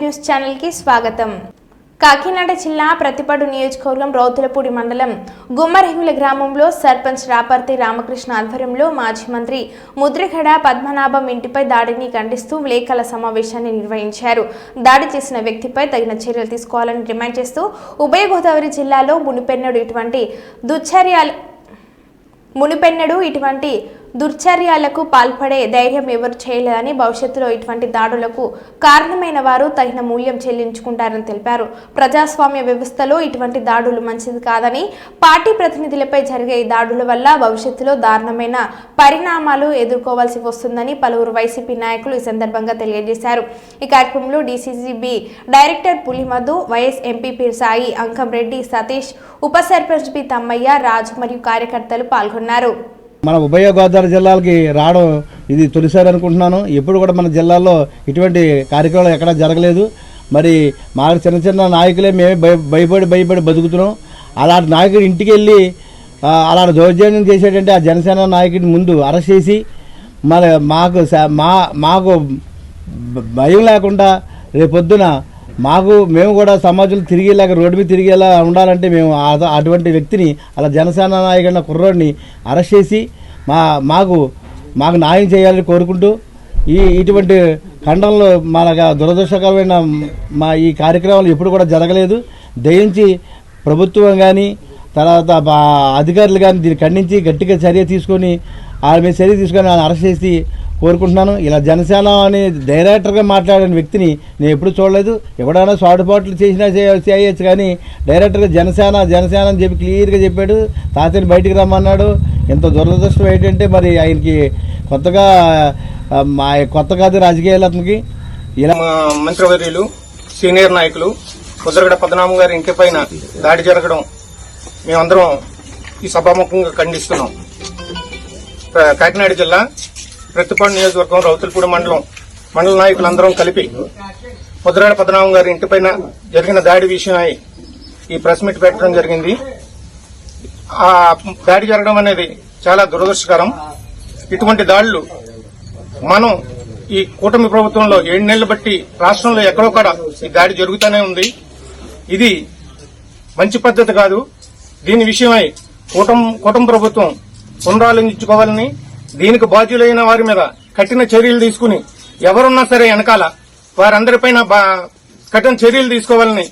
News channel కి స్వాగతం. కాకినాడ జిల్లా ప్రతిపాడు నియోజకవర్గం రౌతులపూడి మండలం గుమ్మరహిమిల గ్రామంలో సర్పంచ్ రాపర్తి రామకృష్ణ ఆధ్వర్యంలో మాజీ మంత్రి ముద్రగడ పద్మనాభం ఇంటిపై దాడిని ఖండిస్తూ విలేకరుల సమావేశాన్ని నిర్వహించారు. దాడి చేసిన వ్యక్తిపై తగిన చర్యలు తీసుకోవాలని డిమాండ్ చేస్తూ ఉభయ గోదావరి జిల్లాలో మునిపెన్నడు ఇటువంటి దుర్చర్యాలకు పాల్పడే ధైర్యం ఎవరు చేయలేదని, భవిష్యత్తులో ఇటువంటి దాడులకు కారణమైన వారు తగిన మూల్యం చెల్లించుకుంటారని తెలిపారు. ప్రజాస్వామ్య వ్యవస్థలో ఇటువంటి దాడులు మంచిది కాదని, పార్టీ ప్రతినిధులపై జరిగే ఈ దాడుల వల్ల భవిష్యత్తులో దారుణమైన పరిణామాలు ఎదుర్కోవాల్సి వస్తుందని పలువురు వైసీపీ నాయకులు ఈ సందర్భంగా తెలియజేశారు. ఈ కార్యక్రమంలో DCCB director Pulimadhu, vice MPP Sai, Ankamreddy, Satish, ఉప సర్పంచ్ బి తమ్మయ్య, రాజు మరియు కార్యకర్తలు పాల్గొన్నారు. మన ఉభయ గోదావరి జిల్లాలకి రావడం ఇది తొలిసారి అనుకుంటున్నాను. ఎప్పుడు కూడా మన జిల్లాలో ఇటువంటి కార్యక్రమాలు ఎక్కడా జరగలేదు. మరి మాకు చిన్న చిన్న నాయకులే మేమే భయపడి బతుకుతున్నాం. అలాంటి నాయకుడి ఇంటికి వెళ్ళి అలాంటి దౌర్జన్యం చేసేటంటే ఆ జనసేన నాయకుడిని ముందు అరెస్ట్ చేసి మరి మాకు భయం లేకుండా రేపొద్దున మేము కూడా సమాజంలో తిరిగేలాగా, రోడ్డు మీద తిరిగేలా ఉండాలంటే మేము అటువంటి వ్యక్తిని, అలా జనసేన నాయకుడిన కుర్రోడిని అరెస్ట్ చేసి మాకు న్యాయం చేయాలని కోరుకుంటూ ఇటువంటి ఖండంలో మన దురదృష్టకరమైన ఈ కార్యక్రమాలు ఎప్పుడు కూడా జరగలేదు. దయించి ప్రభుత్వం కానీ తర్వాత అధికారులు కానీ దీన్ని ఖండించి గట్టిగా చర్య తీసుకొని ఆయన అరెస్ట్ చేసి కోరుకుంటున్నాను. ఇలా జనసేన అని డైరెక్టర్గా మాట్లాడిన వ్యక్తిని నేను ఎప్పుడు చూడలేదు. ఎవడైనా సాటుపాట్లు చేసినా చేయొచ్చు, కానీ డైరెక్టర్గా జనసేన అని చెప్పి క్లియర్గా చెప్పాడు. తాతని బయటికి రమ్మన్నాడు. ఎంత దురదృష్టం ఏంటంటే మరి ఆయనకి కొత్త కాదు రాజకీయాలు. అతనికి ఇలా మంత్రివర్యులు, సీనియర్ నాయకులు ముద్రగడ పద్మనాభం గారి ఇంటి పైన దాడి జరగడం మేమందరం ఈ సభాముఖంగా ఖండిస్తున్నాం. కాకినాడ జిల్లా ప్రతిపాడు నియోజకవర్గం రౌతులపూడి మండల నాయకులందరం కలిపి ముద్రగడ పద్మనాభం గారి ఇంటిపైన జరిగిన దాడి విషయమై ఈ ప్రెస్ మీట్ పెట్టడం జరిగింది. ఆ దాడి జరగడం అనేది చాలా దురదృష్టకరం. ఇటువంటి దాడులు మనం ఈ కూటమి ప్రభుత్వంలో 7 నెలలు బట్టి రాష్ట్రంలో ఎక్కడో కూడా ఈ దాడి జరుగుతూనే ఉంది. ఇది మంచి పద్ధతి కాదు. దీని విషయమై కూటమి ప్రభుత్వం పునరాలోచించుకోవాలని, దీనికి బాధ్యులైన వారి మీద కఠిన చర్యలు తీసుకుని ఎవరున్నా సరే వెనకాల వారందరిపైన కఠిన చర్యలు తీసుకోవాలని